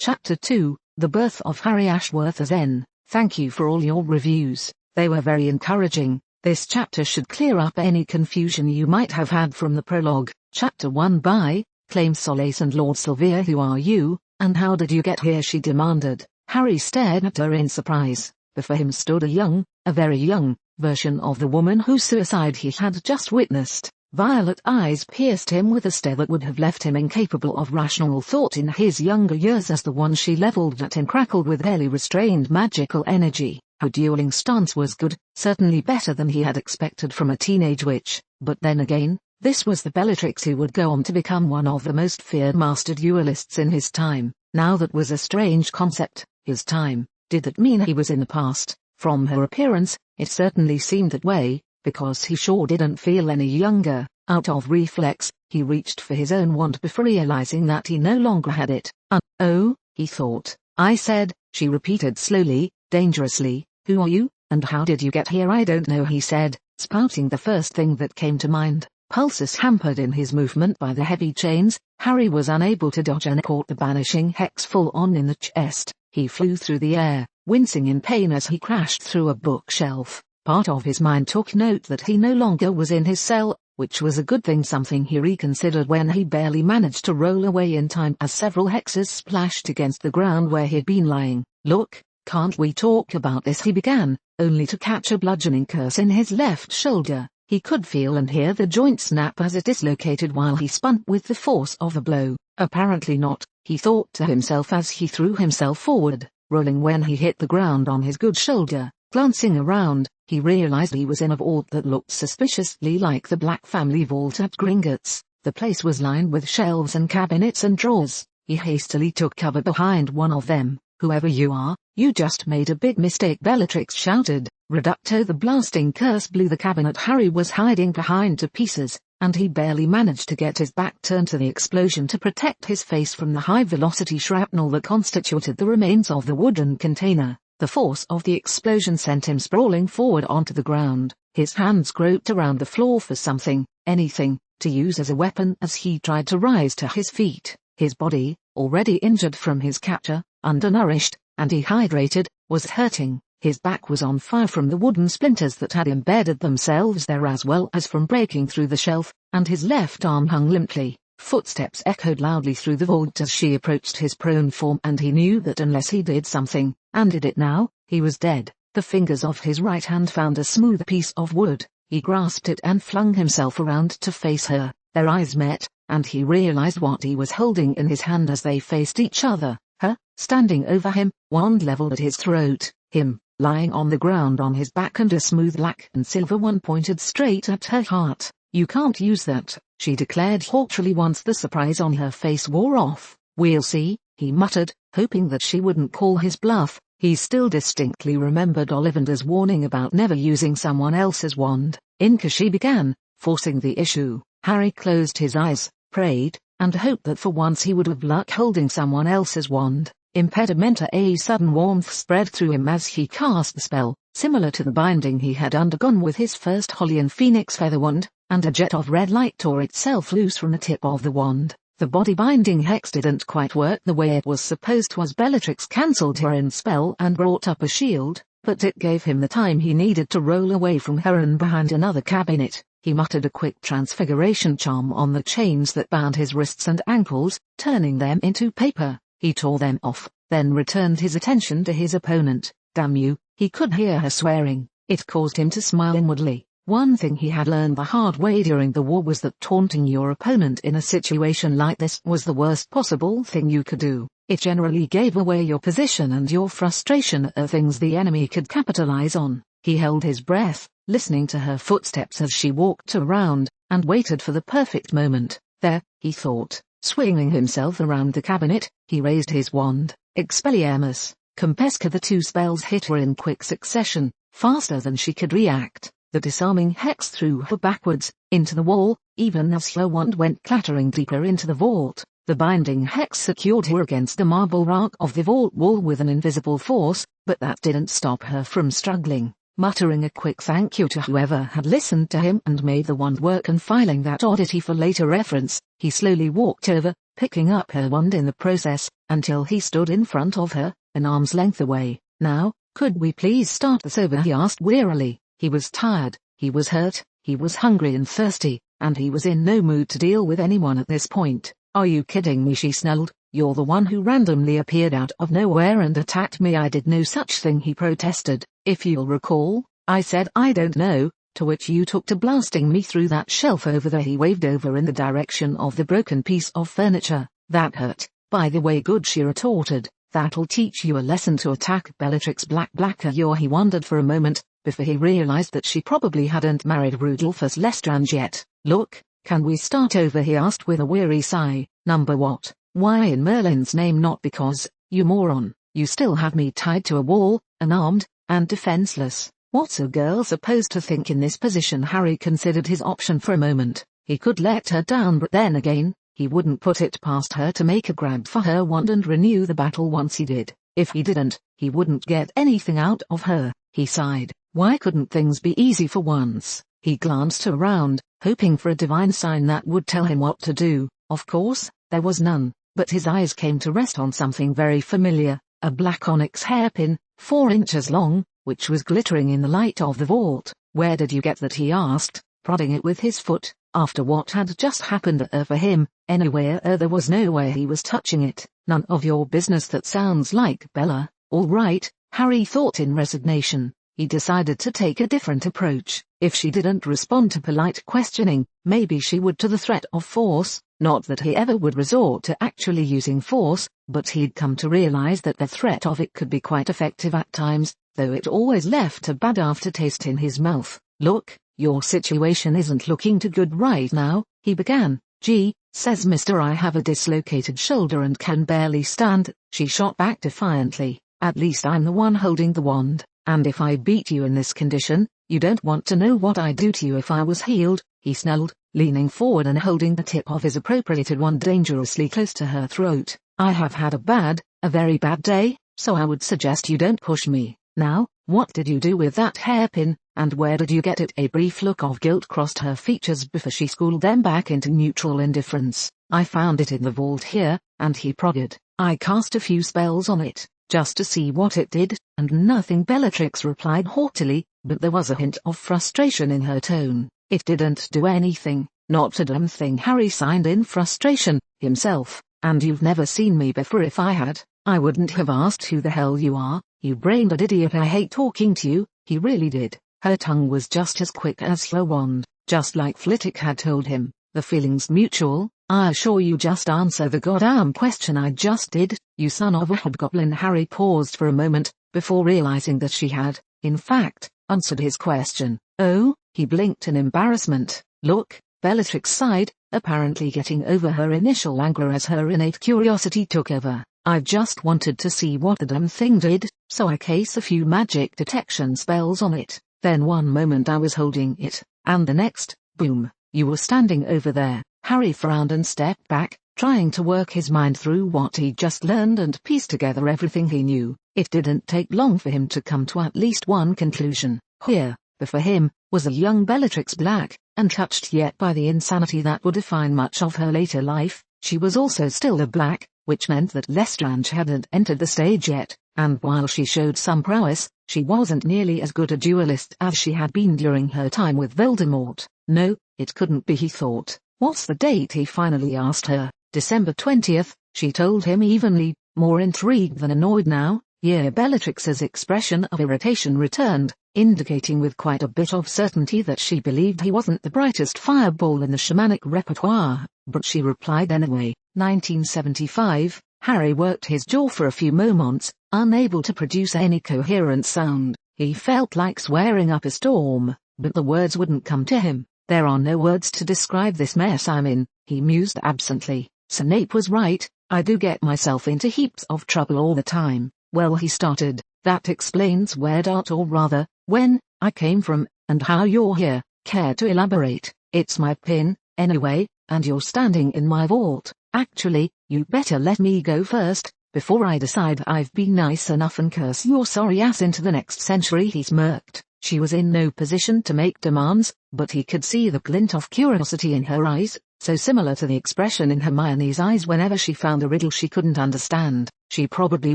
Chapter 2, The Birth of Harry Ashworth as N. Thank you for all your reviews, they were very encouraging. This chapter should clear up any confusion you might have had from the prologue. Chapter 1 by, claims solace and Lord Silvere. Who are you, and how did you get here? She demanded. Harry stared at her in surprise. Before him stood a very young, version of the woman whose suicide he had just witnessed. Violet eyes pierced him with a stare that would have left him incapable of rational thought in his younger years, as the one she leveled at him crackled with barely restrained magical energy. Her dueling stance was good, certainly better than he had expected from a teenage witch, but then again, this was the Bellatrix who would go on to become one of the most feared master duelists in his time. Now that was a strange concept, his time. Did that mean he was in the past? From her appearance, it certainly seemed that way, because he sure didn't feel any younger. Out of reflex, he reached for his own wand before realizing that he no longer had it. Oh, he thought. I said, she repeated slowly, dangerously, who are you, and how did you get here? I don't know, he said, spouting the first thing that came to mind. Pulses hampered in his movement by the heavy chains, Harry was unable to dodge and caught the banishing hex full on in the chest. He flew through the air, wincing in pain as he crashed through a bookshelf. Part of his mind took note that he no longer was in his cell, which was a good thing, something he reconsidered when he barely managed to roll away in time as several hexes splashed against the ground where he'd been lying. Look, can't we talk about this? He began, only to catch a bludgeoning curse in his left shoulder. He could feel and hear the joint snap as it dislocated while he spun with the force of the blow. Apparently not, he thought to himself as he threw himself forward, rolling when he hit the ground on his good shoulder. Glancing around, he realized he was in a vault that looked suspiciously like the Black family vault at Gringotts. The place was lined with shelves and cabinets and drawers. He hastily took cover behind one of them. Whoever you are, you just made a big mistake, Bellatrix shouted. Reducto! The blasting curse blew the cabinet Harry was hiding behind to pieces, and he barely managed to get his back turned to the explosion to protect his face from the high-velocity shrapnel that constituted the remains of the wooden container. The force of the explosion sent him sprawling forward onto the ground. His hands groped around the floor for something, anything, to use as a weapon as he tried to rise to his feet. His body, already injured from his capture, undernourished, and dehydrated, was hurting. His back was on fire from the wooden splinters that had embedded themselves there as well as from breaking through the shelf, and his left arm hung limply. Footsteps echoed loudly through the vault as she approached his prone form, and he knew that unless he did something, and did it now, he was dead. The fingers of his right hand found a smooth piece of wood. He grasped it and flung himself around to face her. Their eyes met, and he realized what he was holding in his hand as they faced each other. Her, standing over him, wand leveled at his throat. Him, lying on the ground on his back, and a smooth black and silver one pointed straight at her heart. You can't use that, she declared haughtily once the surprise on her face wore off. We'll see, he muttered, hoping that she wouldn't call his bluff. He still distinctly remembered Ollivander's warning about never using someone else's wand. Inca, she began, forcing the issue. Harry closed his eyes, prayed, and hoped that for once he would have luck holding someone else's wand. Impedimenta. A sudden warmth spread through him as he cast the spell, similar to the binding he had undergone with his first Holly and Phoenix feather wand, and a jet of red light tore itself loose from the tip of the wand. The body-binding hex didn't quite work the way it was supposed to, as Bellatrix cancelled her own spell and brought up a shield, but it gave him the time he needed to roll away from her and behind another cabinet. He muttered a quick transfiguration charm on the chains that bound his wrists and ankles, turning them into paper. He tore them off, then returned his attention to his opponent. Damn you, he could hear her swearing. It caused him to smile inwardly. One thing he had learned the hard way during the war was that taunting your opponent in a situation like this was the worst possible thing you could do. It generally gave away your position and your frustration at things the enemy could capitalize on. He held his breath, listening to her footsteps as she walked around, and waited for the perfect moment. There, he thought. Swinging himself around the cabinet, he raised his wand. Expelliarmus, Compesca. The two spells hit her in quick succession, faster than she could react. The disarming hex threw her backwards, into the wall, even as her wand went clattering deeper into the vault. The binding hex secured her against the marble rock of the vault wall with an invisible force, but that didn't stop her from struggling. Muttering a quick thank you to whoever had listened to him and made the wand work and filing that oddity for later reference, he slowly walked over, picking up her wand in the process, until he stood in front of her, an arm's length away. "Now, could we please start this over?" he asked wearily. He was tired, he was hurt, he was hungry and thirsty, and he was in no mood to deal with anyone at this point. "Are you kidding me?" she snarled. "You're the one who randomly appeared out of nowhere and attacked me." "I did no such thing," he protested. "If you'll recall, I said I don't know, to which you took to blasting me through that shelf over there." He waved over in the direction of the broken piece of furniture. "That hurt, by the way." "Good," she retorted. "That'll teach you a lesson to attack Bellatrix Blacker." He wondered for a moment, before he realized that she probably hadn't married Rudolphus Lestrange yet. "Look, can we start over?" he asked with a weary sigh. "Number what? Why in Merlin's name not?" "Because, you moron, you still have me tied to a wall, unarmed, and defenseless. What's a girl supposed to think in this position?" Harry considered his option for a moment. He could let her down, but then again, he wouldn't put it past her to make a grab for her wand and renew the battle once he did. If he didn't, he wouldn't get anything out of her. He sighed. Why couldn't things be easy for once? He glanced around, hoping for a divine sign that would tell him what to do. Of course, there was none, but his eyes came to rest on something very familiar, a black onyx hairpin, 4 inches long, which was glittering in the light of the vault. "Where did you get that?" he asked, prodding it with his foot. After what had just happened for him, anywhere there was no way he was touching it. "None of your business." "That sounds like Bella." "All right," Harry thought in resignation. He decided to take a different approach. If she didn't respond to polite questioning, maybe she would to the threat of force. Not that he ever would resort to actually using force, but he'd come to realize that the threat of it could be quite effective at times, though it always left a bad aftertaste in his mouth. "Look, your situation isn't looking too good right now," he began. "Gee, says mister, I have a dislocated shoulder and can barely stand," she shot back defiantly. "At least I'm the one holding the wand, and if I beat you in this condition, you don't want to know what I'd do to you if I was healed," he snarled, leaning forward and holding the tip of his appropriated wand dangerously close to her throat. "I have had a very bad day, so I would suggest you don't push me. Now, what did you do with that hairpin, and where did you get it?" A brief look of guilt crossed her features before she schooled them back into neutral indifference. "I found it in the vault here," and he prodded. "I cast a few spells on it, just to see what it did, and nothing," Bellatrix replied haughtily, but there was a hint of frustration in her tone. "It didn't do anything." "Not a damn thing," Harry signed in frustration, himself. "And you've never seen me before. If I had, I wouldn't have asked who the hell you are, you brain-dead idiot. I hate talking to you." He really did. Her tongue was just as quick as her wand, just like Flitwick had told him. "The feeling's mutual. I assure you. Just answer the goddamn question." "I just did, you son of a hobgoblin." Harry paused for a moment, before realizing that she had, in fact, answered his question. "Oh?" He blinked in embarrassment. "Look," Bellatrix sighed, apparently getting over her initial anger as her innate curiosity took over. "I've just wanted to see what the damn thing did, so I cast a few magic detection spells on it. Then one moment I was holding it, and the next, boom, you were standing over there." Harry frowned and stepped back, trying to work his mind through what he'd just learned and piece together everything he knew. It didn't take long for him to come to at least one conclusion. Here, before him, was a young Bellatrix Black, untouched yet by the insanity that would define much of her later life. She was also still a Black, which meant that Lestrange hadn't entered the stage yet, and while she showed some prowess, she wasn't nearly as good a duelist as she had been during her time with Voldemort. No, it couldn't be, he thought. "What's the date?" he finally asked her. "December 20th, she told him evenly, more intrigued than annoyed now. "Yeah." Bellatrix's expression of irritation returned, indicating with quite a bit of certainty that she believed he wasn't the brightest fireball in the shamanic repertoire, but she replied anyway. 1975. Harry worked his jaw for a few moments, unable to produce any coherent sound. He felt like swearing up a storm, but the words wouldn't come to him. "There are no words to describe this mess I'm in," he mused absently. "Snape was right, I do get myself into heaps of trouble all the time." "Well," he started, "that explains where or rather, when, I came from, and how you're here. Care to elaborate?" "It's my pin, anyway, and you're standing in my vault. Actually, you better let me go first, before I decide I've been nice enough and curse your sorry ass into the next century." He smirked. She was in no position to make demands, but he could see the glint of curiosity in her eyes, so similar to the expression in Hermione's eyes whenever she found a riddle she couldn't understand. She probably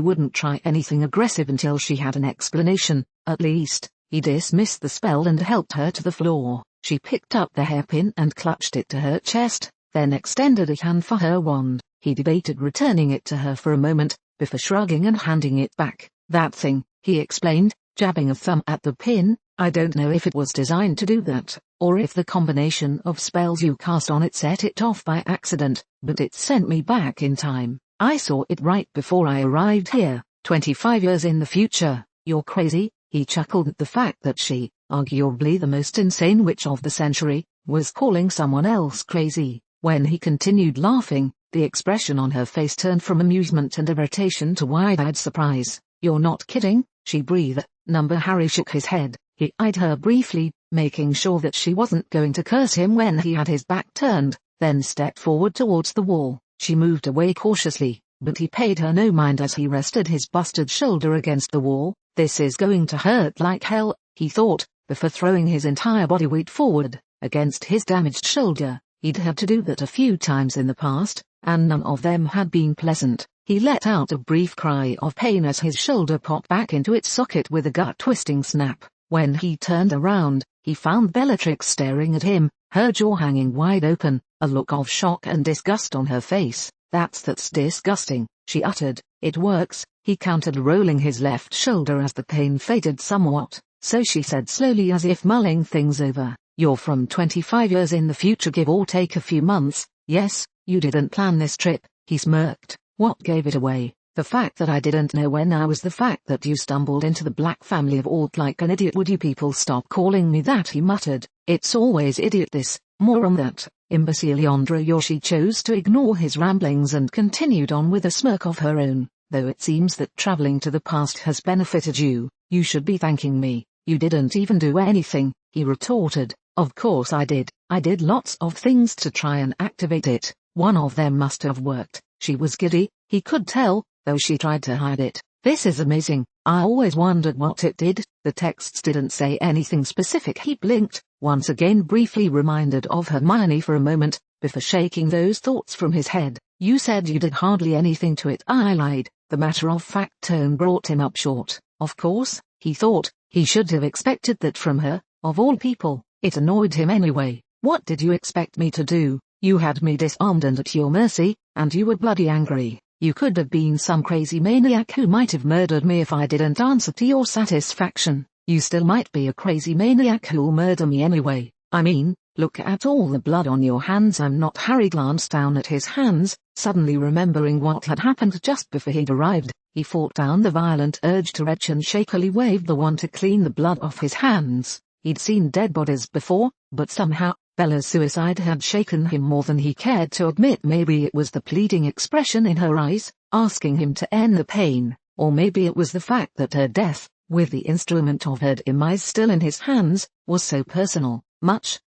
wouldn't try anything aggressive until she had an explanation. At least, he dismissed the spell and helped her to the floor. She picked up the hairpin and clutched it to her chest, then extended a hand for her wand. He debated returning it to her for a moment, before shrugging and handing it back. That thing, he explained, jabbing a thumb at the pin, I don't know if it was designed to do that, or if the combination of spells you cast on it set it off by accident, but it sent me back in time. I saw it right before I arrived here, 25 years in the future. You're crazy, he chuckled at the fact that she, arguably the most insane witch of the century, was calling someone else crazy. When he continued laughing, the expression on her face turned from amusement and irritation to wide-eyed surprise. You're not kidding, she breathed. Harry shook his head. He eyed her briefly, making sure that she wasn't going to curse him when he had his back turned, then stepped forward towards the wall. She moved away cautiously, but he paid her no mind as he rested his busted shoulder against the wall. This is going to hurt like hell, he thought, before throwing his entire body weight forward, against his damaged shoulder. He'd had to do that a few times in the past, and none of them had been pleasant. He let out a brief cry of pain as his shoulder popped back into its socket with a gut-twisting snap. When he turned around, he found Bellatrix staring at him, her jaw hanging wide open, a look of shock and disgust on her face. That's disgusting, she uttered. It works, he countered, rolling his left shoulder as the pain faded somewhat. So she said slowly, as if mulling things over, you're from 25 years in the future, give or take a few months. Yes, you didn't plan this trip, he smirked. What gave it away? The fact that I didn't know when I was, the fact that you stumbled into the Black family of Alt like an idiot. Would you people stop calling me that, he muttered. It's always idiot this, more on that, imbecile Yandra. Yoshi chose to ignore his ramblings and continued on with a smirk of her own. Though it seems that traveling to the past has benefited you, you should be thanking me. You didn't even do anything, he retorted. Of course I did. I did lots of things to try and activate it. One of them must have worked. She was giddy, he could tell, though she tried to hide it. This is amazing. I always wondered what it did. The texts didn't say anything specific. He blinked, once again briefly reminded of Hermione for a moment, before shaking those thoughts from his head. You said you did hardly anything to it, I lied. The matter-of-fact tone brought him up short. Of course, he thought, he should have expected that from her, of all people. It annoyed him anyway. What did you expect me to do? You had me disarmed and at your mercy, and you were bloody angry. You could have been some crazy maniac who might have murdered me if I didn't answer to your satisfaction. You still might be a crazy maniac who'll murder me anyway. I mean, look at all the blood on your hands. I'm not. Harry glanced down at his hands, suddenly remembering what had happened just before he'd arrived. He fought down the violent urge to retch and shakily waved the wand to clean the blood off his hands. He'd seen dead bodies before, but somehow, Bella's suicide had shaken him more than he cared to admit. Maybe it was the pleading expression in her eyes, asking him to end the pain, or maybe it was the fact that her death, with the instrument of her demise still in his hands, was so personal, much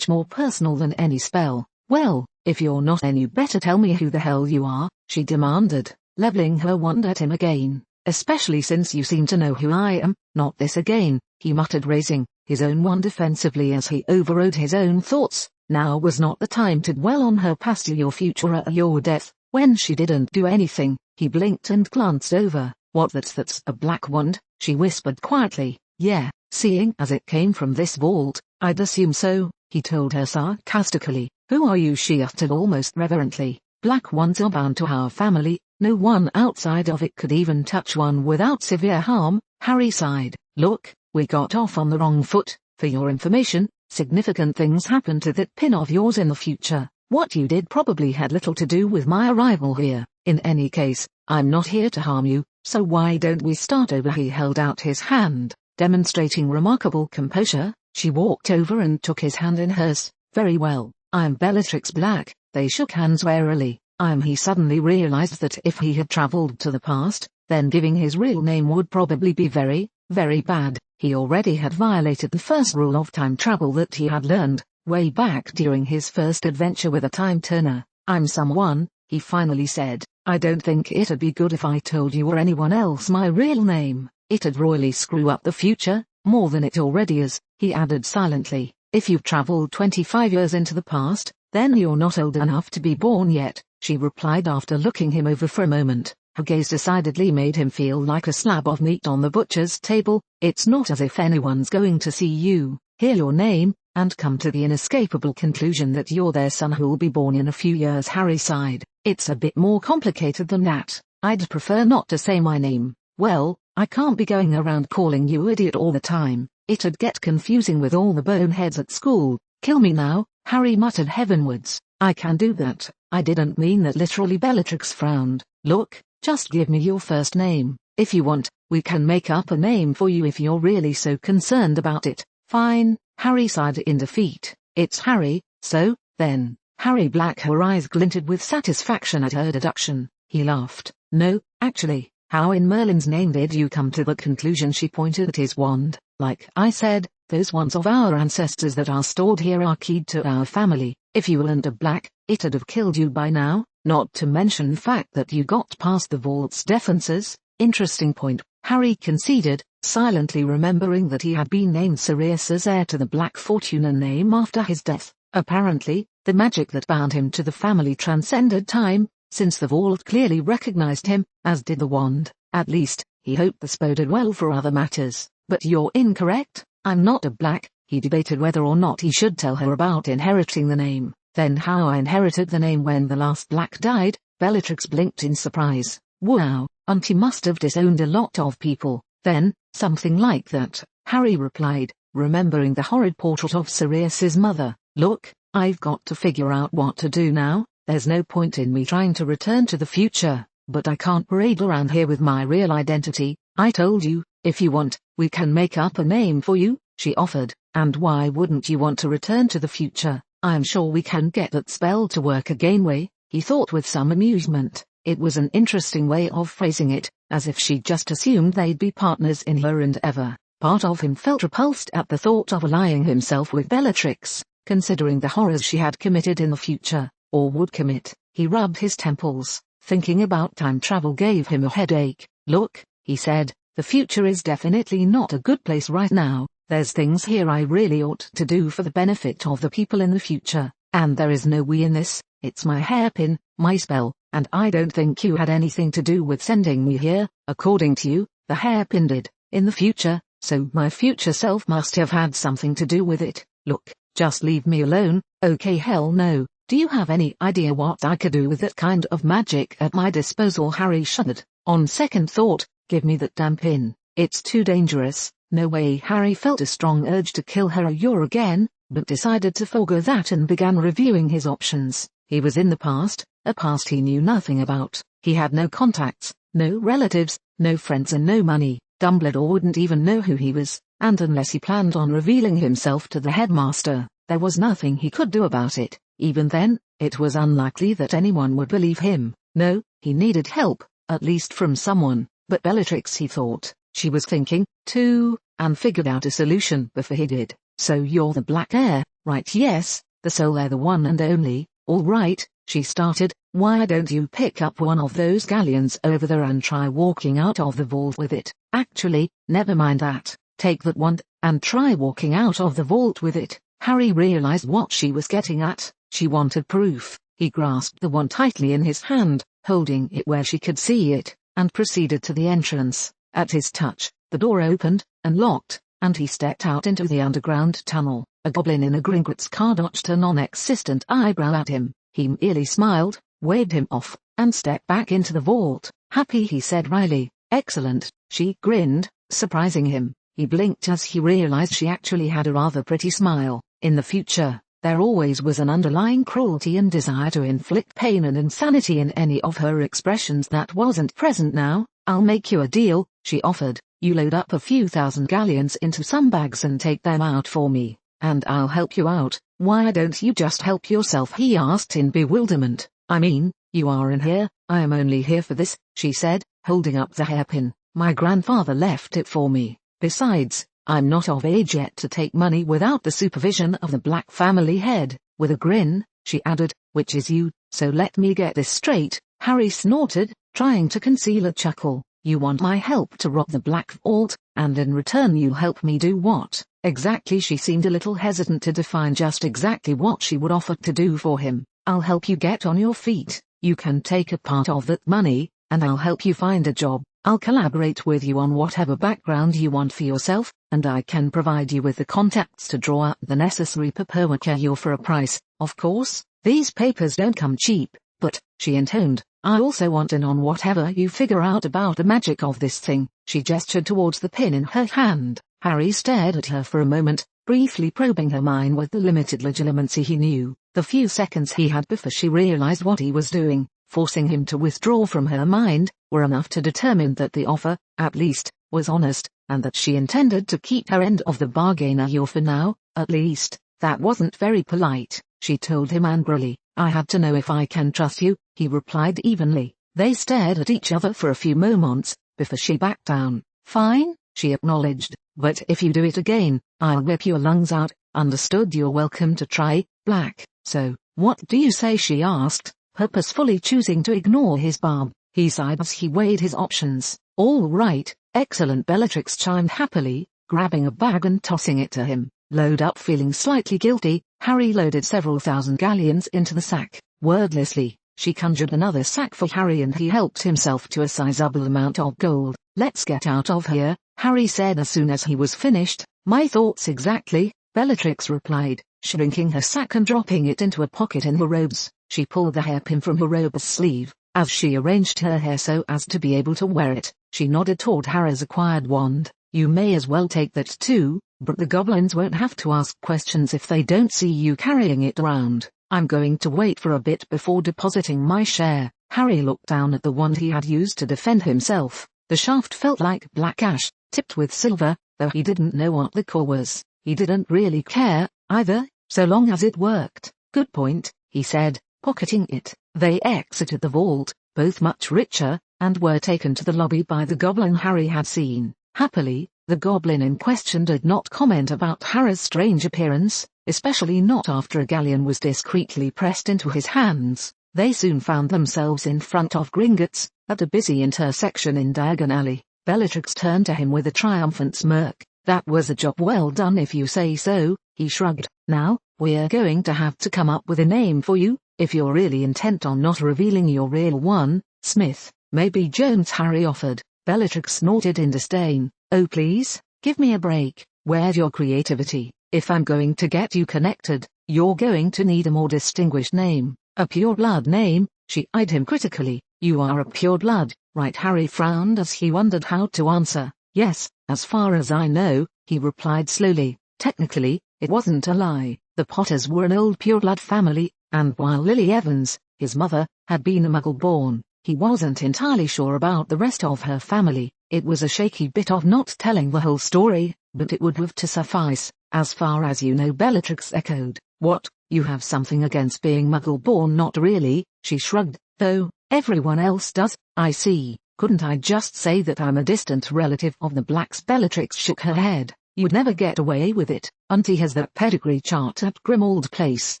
more personal than any spell. Well, if you're not, then you better tell me who the hell you are, she demanded, leveling her wand at him again. Especially since you seem to know who I am. Not this again, he muttered, raising his own wand defensively as he overrode his own thoughts. Now was not the time to dwell on her past or your future or your death, when she didn't do anything. He blinked and glanced over. What, that's a black wand, she whispered quietly. Yeah, seeing as it came from this vault, I'd assume so, he told her sarcastically. Who are you? She uttered almost reverently. Black wands are bound to our family. No one outside of it could even touch one without severe harm. Harry sighed. Look, we got off on the wrong foot. For your information, significant things happened to that pin of yours in the future. What you did probably had little to do with my arrival here. In any case, I'm not here to harm you, so why don't we start over? He held out his hand, demonstrating remarkable composure. She walked over and took his hand in hers. Very well, I'm Bellatrix Black. They shook hands warily. He suddenly realized that if he had traveled to the past, then giving his real name would probably be very, very bad. He already had violated the first rule of time travel that he had learned, way back during his first adventure with a time turner. I'm someone, he finally said. I don't think it'd be good if I told you or anyone else my real name. It'd royally screw up the future, more than it already is, he added silently. If you've traveled 25 years into the past, Then you're not old enough to be born yet, she replied after looking him over for a moment. Her gaze decidedly made him feel like a slab of meat on the butcher's table. It's not as if anyone's going to see you, hear your name, and come to the inescapable conclusion that you're their son who'll be born in a few years. Harry sighed. It's a bit more complicated than that. I'd prefer not to say my name. Well, I can't be going around calling you idiot all the time. It'd get confusing with all the boneheads at school. Kill me now, Harry muttered heavenwards. I can do that. I didn't mean that literally. Bellatrix frowned. Look, just give me your first name. If you want, we can make up a name for you if you're really so concerned about it. Fine, Harry sighed in defeat. It's Harry, so, then. Harry Black, her eyes glinted with satisfaction at her deduction. He laughed. No, actually, how in Merlin's name did you come to the conclusion? She pointed at his wand. Like I said, those wands of our ancestors that are stored here are keyed to our family. If you weren't a Black, it'd have killed you by now, not to mention the fact that you got past the vault's defenses. Interesting point, Harry conceded, silently remembering that he had been named Sirius as heir to the Black Fortuna name after his death. Apparently, the magic that bound him to the family transcended time, since the vault clearly recognized him, as did the wand. At least, he hoped this boded well for other matters. But you're incorrect. I'm not a Black. He debated whether or not he should tell her about inheriting the name. Then how I inherited the name when the last Black died. Bellatrix blinked in surprise. Wow, Auntie must have disowned a lot of people. Then, something like that, Harry replied, remembering the horrid portrait of Sirius's mother. Look, I've got to figure out what to do now. There's no point in me trying to return to the future, but I can't parade around here with my real identity. I told you, if you want, we can make up a name for you, she offered. And why wouldn't you want to return to the future? I'm sure we can get that spell to work again way, he thought with some amusement. It was an interesting way of phrasing it, as if she'd just assumed they'd be partners in her endeavor. Part of him felt repulsed at the thought of allying himself with Bellatrix, considering the horrors she had committed in the future, or would commit. He rubbed his temples. Thinking about time travel gave him a headache. Look, he said, the future is definitely not a good place right now. There's things here I really ought to do for the benefit of the people in the future, and there is no we in this. It's my hairpin, my spell, and I don't think you had anything to do with sending me here. According to you, the hairpin did, in the future, so my future self must have had something to do with it. Look, just leave me alone. Okay, hell no. Do you have any idea what I could do with that kind of magic at my disposal? Harry shuddered. On second thought, give me that damn pin. It's too dangerous. No way. Harry felt a strong urge to kill her again, but decided to forgo that and began reviewing his options. He was in the past, a past he knew nothing about. He had no contacts, no relatives, no friends and no money. Dumbledore wouldn't even know who he was, and unless he planned on revealing himself to the headmaster, there was nothing he could do about it. Even then, it was unlikely that anyone would believe him. No, he needed help, at least from someone. But Bellatrix, he thought. She was thinking, too, and figured out a solution before he did. So you're the Black Heir, right? Yes, the sole heir, the one and only. All right, she started. Why don't you pick up one of those galleons over there and try walking out of the vault with it? Actually, never mind that. Take that wand, and try walking out of the vault with it. Harry realized what she was getting at. She wanted proof. He grasped the wand tightly in his hand, holding it where she could see it, and proceeded to the entrance. At his touch, the door opened, and locked, and he stepped out into the underground tunnel. A goblin in a Gringotts car dodged a non-existent eyebrow at him. He merely smiled, waved him off, and stepped back into the vault. Happy, he said wryly. Excellent, she grinned, surprising him. He blinked as he realized she actually had a rather pretty smile. In the future, there always was an underlying cruelty and desire to inflict pain and insanity in any of her expressions that wasn't present now. I'll make you a deal, she offered. You load up a few thousand galleons into some bags and take them out for me, and I'll help you out. Why don't you just help yourself? He asked in bewilderment. I mean, you are in here. I am only here for this, she said, holding up the hairpin. My grandfather left it for me. Besides, I'm not of age yet to take money without the supervision of the Black family head. With a grin, she added, which is you. So let me get this straight. Harry snorted, trying to conceal a chuckle. You want my help to rob the Black Vault, and in return you'll help me do what? Exactly. She seemed a little hesitant to define just exactly what she would offer to do for him. I'll help you get on your feet. You can take a part of that money, and I'll help you find a job. I'll collaborate with you on whatever background you want for yourself, and I can provide you with the contacts to draw up the necessary paperwork here for a price. Of course, these papers don't come cheap, but, she intoned, I also want in on whatever you figure out about the magic of this thing. She gestured towards the pin in her hand. Harry stared at her for a moment, briefly probing her mind with the limited legitimacy he knew. The few seconds he had before she realized what he was doing, forcing him to withdraw from her mind, were enough to determine that the offer, at least, was honest, and that she intended to keep her end of the bargain here for now, at least. That wasn't very polite, she told him angrily. I had to know if I can trust you, he replied evenly. They stared at each other for a few moments, before she backed down. Fine, she acknowledged, but if you do it again, I'll rip your lungs out. Understood. You're welcome to try, Black. So, what do you say? She asked, purposefully choosing to ignore his barb. He sighed as he weighed his options. All right, excellent, Bellatrix chimed happily, grabbing a bag and tossing it to him. Load up. Feeling slightly guilty, Harry loaded several thousand galleons into the sack. Wordlessly, she conjured another sack for Harry and he helped himself to a sizable amount of gold. Let's get out of here, Harry said as soon as he was finished. My thoughts exactly, Bellatrix replied, shrinking her sack and dropping it into a pocket in her robes. She pulled the hairpin from her robe's sleeve. As she arranged her hair so as to be able to wear it, she nodded toward Harry's acquired wand. You may as well take that too, but the goblins won't have to ask questions if they don't see you carrying it around. I'm going to wait for a bit before depositing my share. Harry looked down at the wand he had used to defend himself. The shaft felt like black ash, tipped with silver, though he didn't know what the core was. He didn't really care, either, so long as it worked. Good point, he said, pocketing it. They exited the vault, both much richer, and were taken to the lobby by the goblin Harry had seen. Happily, the goblin in question did not comment about Harry's strange appearance, especially not after a galleon was discreetly pressed into his hands. They soon found themselves in front of Gringotts, at a busy intersection in Diagon Alley. Bellatrix turned to him with a triumphant smirk. That was a job well done if you say so, he shrugged. Now, we're going to have to come up with a name for you, if you're really intent on not revealing your real one. Smith, maybe Jones, Harry offered. Bellatrix snorted in disdain. Oh please, give me a break. Where's your creativity? If I'm going to get you connected, you're going to need a more distinguished name. A pureblood name? She eyed him critically. You are a pureblood, right? Harry frowned as he wondered how to answer. Yes, as far as I know, he replied slowly. Technically, it wasn't a lie. The Potters were an old pureblood family, and while Lily Evans, his mother, had been a Muggle-born, he wasn't entirely sure about the rest of her family. It was a shaky bit of not telling the whole story, but it would have to suffice. As far as you know, Bellatrix echoed. What, you have something against being Muggle-born? Not really, she shrugged, though, everyone else does. I see. Couldn't I just say that I'm a distant relative of the Blacks? Bellatrix shook her head. You'd never get away with it. Auntie has that pedigree chart at Grimmauld Place.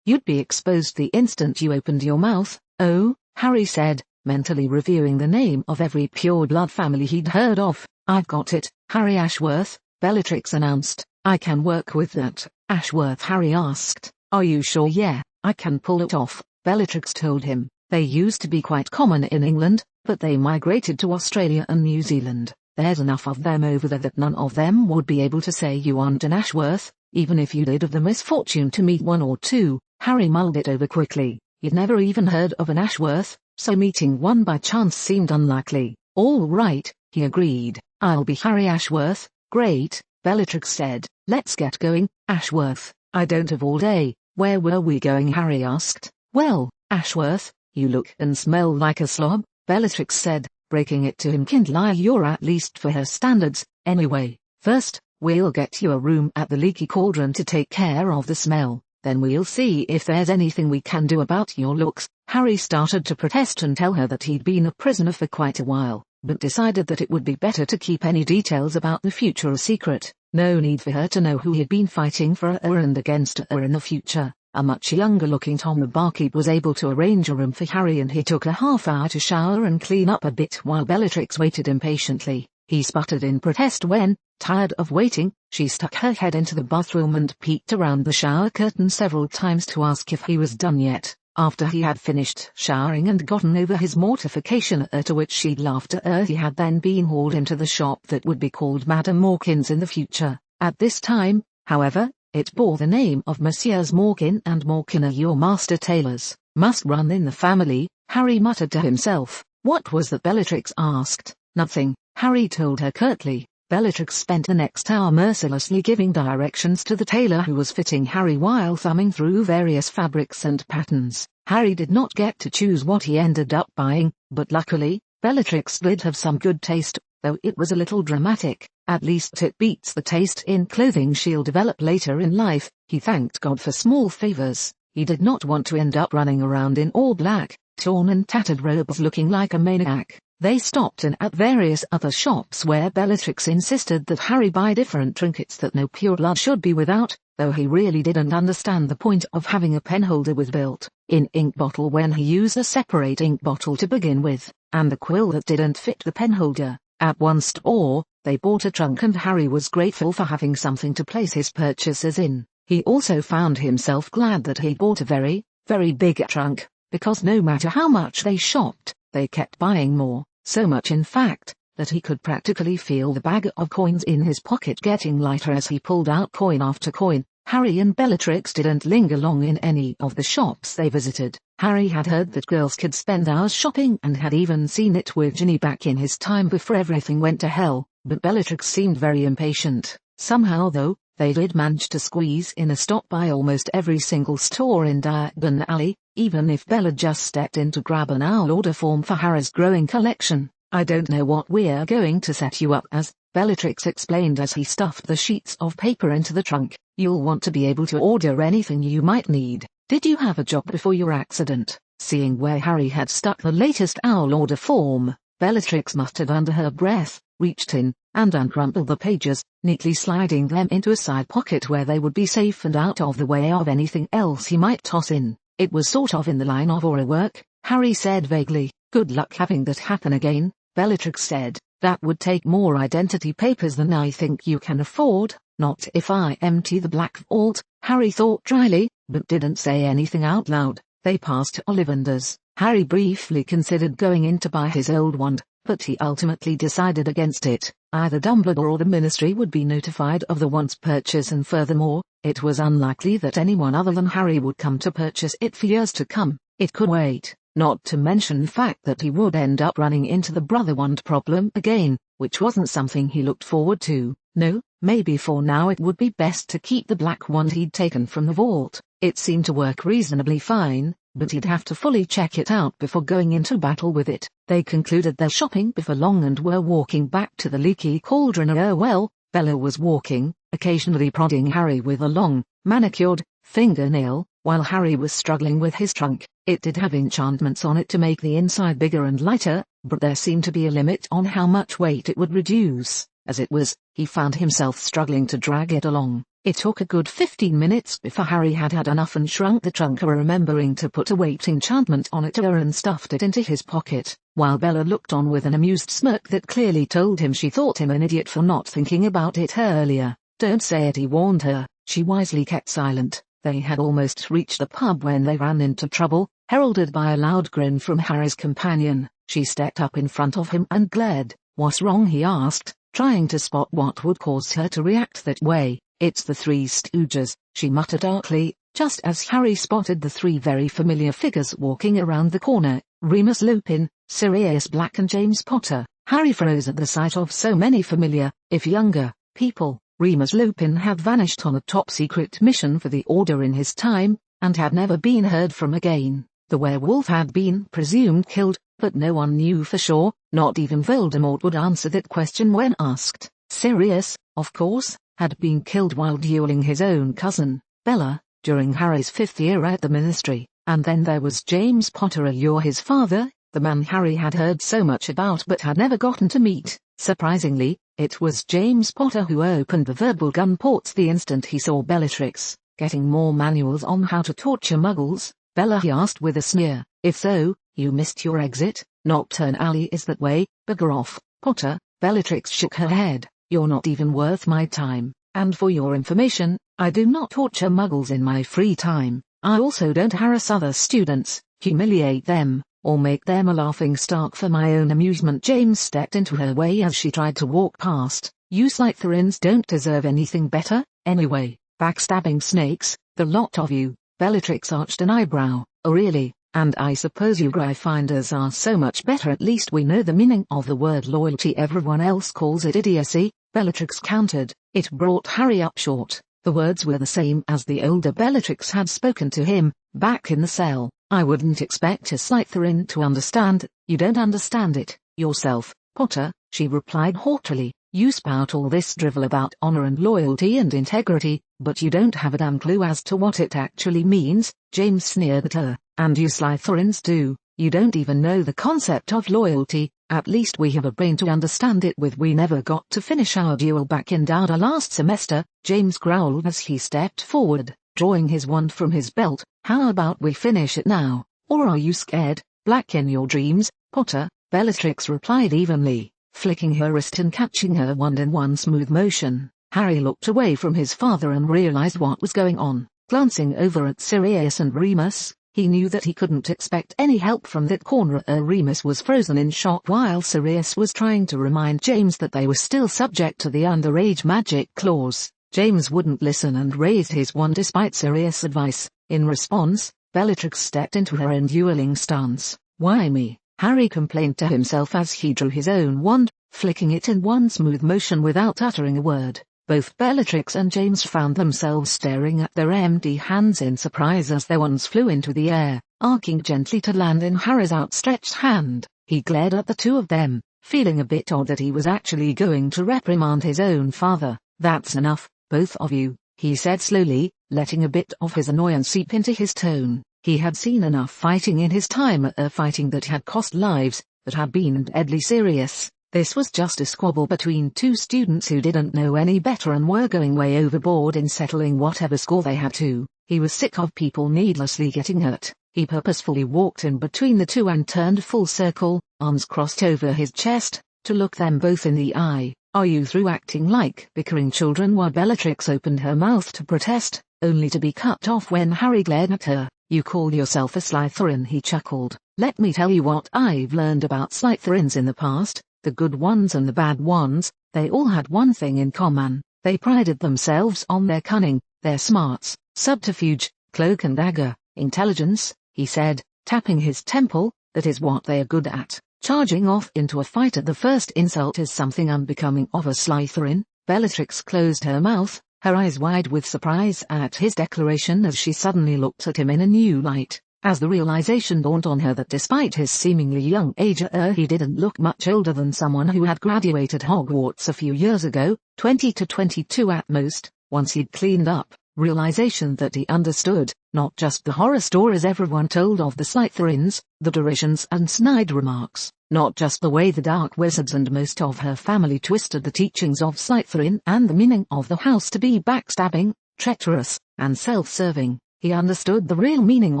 You'd be exposed the instant you opened your mouth. Oh, Harry said, mentally reviewing the name of every pureblood family he'd heard of. I've got it, Harry Ashworth, Bellatrix announced. I can work with that. Ashworth, Harry asked. Are you sure? Yeah, I can pull it off, Bellatrix told him. They used to be quite common in England, but they migrated to Australia and New Zealand. There's enough of them over there that none of them would be able to say you aren't an Ashworth, even if you did have the misfortune to meet one or two. Harry mulled it over quickly. He'd never even heard of an Ashworth, so meeting one by chance seemed unlikely. All right, he agreed. I'll be Harry Ashworth. Great, Bellatrix said. Let's get going, Ashworth. I don't have all day. Where were we going? Harry asked. Well, Ashworth, you look and smell like a slob, Bellatrix said, breaking it to him. Kindle, you're at least for her standards. Anyway, first, we'll get you a room at the Leaky Cauldron to take care of the smell. Then we'll see if there's anything we can do about your looks. Harry started to protest and tell her that he'd been a prisoner for quite a while, but decided that it would be better to keep any details about the future a secret. No need for her to know who he'd been fighting for and against in the future. A much younger-looking Tom the barkeep was able to arrange a room for Harry, and he took a half-hour to shower and clean up a bit while Bellatrix waited impatiently. He sputtered in protest when, tired of waiting, she stuck her head into the bathroom and peeked around the shower curtain several times to ask if he was done yet. After he had finished showering and gotten over his mortification at which she'd laughed at he had then been hauled into the shop that would be called Madame Morkin's in the future. At this time, however, it bore the name of Messieurs Morkin and Morkin, your master tailors. Must run in the family, Harry muttered to himself. What was that? Bellatrix asked. Nothing, Harry told her curtly. Bellatrix spent the next hour mercilessly giving directions to the tailor who was fitting Harry while thumbing through various fabrics and patterns. Harry did not get to choose what he ended up buying, but luckily, Bellatrix did have some good taste, though it was a little dramatic. At least it beats the taste in clothing she'll develop later in life. He thanked God for small favors. He did not want to end up running around in all black, torn and tattered robes looking like a maniac. They stopped in at various other shops where Bellatrix insisted that Harry buy different trinkets that no pure blood should be without, though he really didn't understand the point of having a penholder with built-in ink bottle when he used a separate ink bottle to begin with, and the quill that didn't fit the penholder. At one store, they bought a trunk, and Harry was grateful for having something to place his purchases in. He also found himself glad that he bought a very, very big trunk, because no matter how much they shopped, they kept buying more, so much in fact, that he could practically feel the bag of coins in his pocket getting lighter as he pulled out coin after coin. Harry and Bellatrix didn't linger long in any of the shops they visited. Harry had heard that girls could spend hours shopping and had even seen it with Ginny back in his time before everything went to hell, but Bellatrix seemed very impatient. Somehow though, they did manage to squeeze in a stop by almost every single store in Diagon Alley, even if Bella just stepped in to grab an owl order form for Harry's growing collection. I don't know what we're going to set you up as, Bellatrix explained as he stuffed the sheets of paper into the trunk. You'll want to be able to order anything you might need. Did you have a job before your accident? Seeing where Harry had stuck the latest owl order form, Bellatrix muttered under her breath, reached in, and uncrumpled the pages, neatly sliding them into a side pocket where they would be safe and out of the way of anything else he might toss in. It was sort of in the line of aura work, Harry said vaguely. Good luck having that happen again, Bellatrix said. That would take more identity papers than I think you can afford. Not if I empty the Black Vault, Harry thought dryly, but didn't say anything out loud. They passed Ollivander's. Harry briefly considered going in to buy his old wand, but he ultimately decided against it. Either Dumbledore or the Ministry would be notified of the wand's purchase, and furthermore, it was unlikely that anyone other than Harry would come to purchase it for years to come. It could wait, not to mention the fact that he would end up running into the brother wand problem again, which wasn't something he looked forward to. No, maybe for now it would be best to keep the black wand he'd taken from the vault. It seemed to work reasonably fine, but he'd have to fully check it out before going into battle with it. They concluded their shopping before long and were walking back to the Leaky Cauldron. Well, Bella was walking, occasionally prodding Harry with a long, manicured fingernail, while Harry was struggling with his trunk. It did have enchantments on it to make the inside bigger and lighter, but there seemed to be a limit on how much weight it would reduce. As it was, he found himself struggling to drag it along. It took a good 15 minutes before Harry had had enough and shrunk the trunk, remembering to put a weight enchantment on it and stuffed it into his pocket, while Bella looked on with an amused smirk that clearly told him she thought him an idiot for not thinking about it earlier. Don't say it, he warned her. She wisely kept silent. They had almost reached the pub when they ran into trouble, heralded by a loud grin from Harry's companion. She stepped up in front of him and glared. What's wrong? He asked, trying to spot what would cause her to react that way. It's the Three Stooges, she muttered darkly, just as Harry spotted the three very familiar figures walking around the corner, Remus Lupin, Sirius Black and James Potter. Harry froze at the sight of so many familiar, if younger, people. Remus Lupin had vanished on a top-secret mission for the Order in his time, and had never been heard from again. The werewolf had been presumed killed, but no one knew for sure, not even Voldemort would answer that question when asked. Sirius, of course, had been killed while dueling his own cousin, Bella, during Harry's 5th year at the Ministry. And then there was James Potter, his father, the man Harry had heard so much about but had never gotten to meet. Surprisingly, it was James Potter who opened the verbal gun ports the instant he saw Bellatrix. getting more manuals on how to torture muggles, Bella, he asked with a sneer. If so, you missed your exit. Nocturne Alley is that way. Bugger off, Potter. Bellatrix shook her head. You're not even worth my time, and for your information, I do not torture muggles in my free time. I also don't harass other students, humiliate them, or make them a laughingstock for my own amusement. James stepped into her way as she tried to walk past. You Slytherins don't deserve anything better, anyway. Backstabbing snakes, the lot of you. Bellatrix arched an eyebrow. Oh really? And I suppose you Gryffindors are so much better. At least we know the meaning of the word loyalty. Everyone else calls it idiocy, Bellatrix countered. It brought Harry up short. The words were the same as the older Bellatrix had spoken to him, back in the cell. I wouldn't expect a Slytherin to understand. You don't understand it, yourself, Potter, she replied haughtily. You spout all this drivel about honor and loyalty and integrity, but you don't have a damn clue as to what it actually means. James sneered at her. And you Slytherins do. You don't even know the concept of loyalty. At least we have a brain to understand it with. We never got to finish our duel back in Dowda last semester, James growled as he stepped forward, drawing his wand from his belt. How about we finish it now? Or are you scared? Black in your dreams, Potter, Bellatrix replied evenly, flicking her wrist and catching her wand in one smooth motion. Harry looked away from his father and realized what was going on. Glancing over at Sirius and Remus, he knew that he couldn't expect any help from that corner. Remus was frozen in shock while Sirius was trying to remind James that they were still subject to the underage magic clause. James wouldn't listen and raised his wand despite Sirius' advice. In response, Bellatrix stepped into her own dueling stance. Why me? Harry complained to himself as he drew his own wand, flicking it in one smooth motion without uttering a word. Both Bellatrix and James found themselves staring at their empty hands in surprise as their wands flew into the air, arcing gently to land in Harry's outstretched hand. He glared at the two of them, feeling a bit odd that he was actually going to reprimand his own father. That's enough, both of you, he said slowly, letting a bit of his annoyance seep into his tone. He had seen enough fighting in his time, fighting that had cost lives, that had been deadly serious. This was just a squabble between two students who didn't know any better and were going way overboard in settling whatever score they had to. He was sick of people needlessly getting hurt. He purposefully walked in between the two and turned full circle, arms crossed over his chest, to look them both in the eye. Are you through acting like bickering children? While Bellatrix opened her mouth to protest, only to be cut off when Harry glared at her. You call yourself a Slytherin, he chuckled. Let me tell you what I've learned about Slytherins in the past. The good ones and the bad ones, they all had one thing in common. They prided themselves on their cunning, their smarts, subterfuge, cloak and dagger, intelligence, he said, tapping his temple. That is what they are good at. Charging off into a fight at the first insult is something unbecoming of a Slytherin. Bellatrix closed her mouth, her eyes wide with surprise at his declaration as she suddenly looked at him in a new light. As the realization dawned on her that despite his seemingly young age, he didn't look much older than someone who had graduated Hogwarts a few years ago, 20 to 22 at most, once he'd cleaned up. Realization that he understood, not just the horror stories everyone told of the Slytherins, the derisions and snide remarks, not just the way the dark wizards and most of her family twisted the teachings of Slytherin and the meaning of the house to be backstabbing, treacherous, and self-serving. He understood the real meaning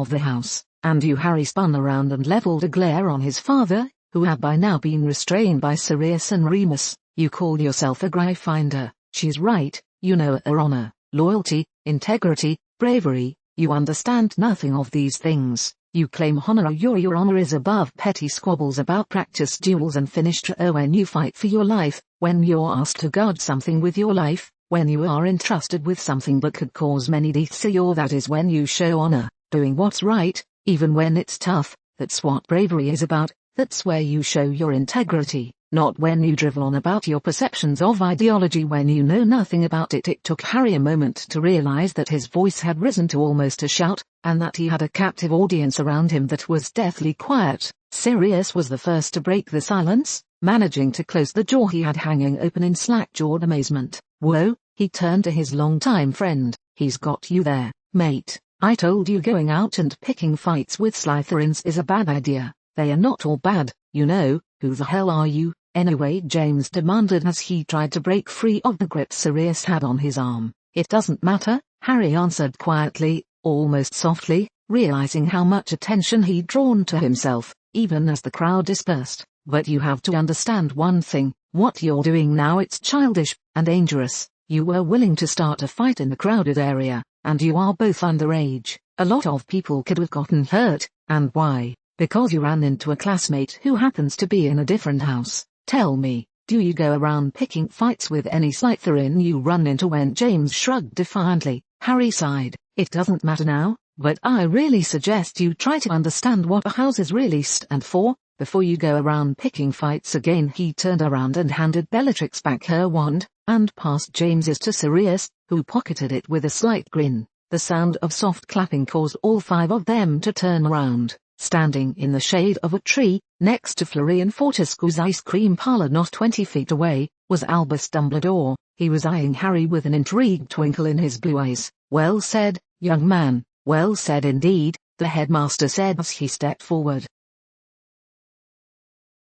of the house, and you. Harry spun around and leveled a glare on his father, who had by now been restrained by Sirius and Remus. You call yourself a Gryffindor. She's right, you know her honor, loyalty, integrity, bravery. You understand nothing of these things. You claim honor. Your honor is above petty squabbles about practice duels and finished when you fight for your life, when you're asked to guard something with your life. When you are entrusted with something that could cause many deaths, that is when you show honor, doing what's right, even when it's tough. That's what bravery is about. That's where you show your integrity, not when you drivel on about your perceptions of ideology when you know nothing about it. It took Harry a moment to realize that his voice had risen to almost a shout, and that he had a captive audience around him that was deathly quiet. Sirius was the first to break the silence, managing to close the jaw he had hanging open in slack-jawed amazement. Whoa, he turned to his longtime friend. He's got you there, mate. I told you going out and picking fights with Slytherins is a bad idea. They are not all bad, you know. Who the hell are you, anyway? James demanded as he tried to break free of the grip Sirius had on his arm. It doesn't matter, Harry answered quietly, almost softly, realizing how much attention he'd drawn to himself, even as the crowd dispersed. But you have to understand one thing, what you're doing now, it's childish and dangerous. You were willing to start a fight in the crowded area, and you are both underage. A lot of people could have gotten hurt, and why? Because you ran into a classmate who happens to be in a different house. Tell me, do you go around picking fights with any Slytherin you run into? When James shrugged defiantly, Harry sighed. It doesn't matter now, but I really suggest you try to understand what a house is really stand for, before you go around picking fights again. He turned around and handed Bellatrix back her wand, and passed James's to Sirius, who pocketed it with a slight grin. The sound of soft clapping caused all 5 of them to turn around. Standing in the shade of a tree, next to Florian Fortescue's ice cream parlor not 20 feet away, was Albus Dumbledore. He was eyeing Harry with an intrigued twinkle in his blue eyes. "Well said, young man, well said indeed," the headmaster said as he stepped forward.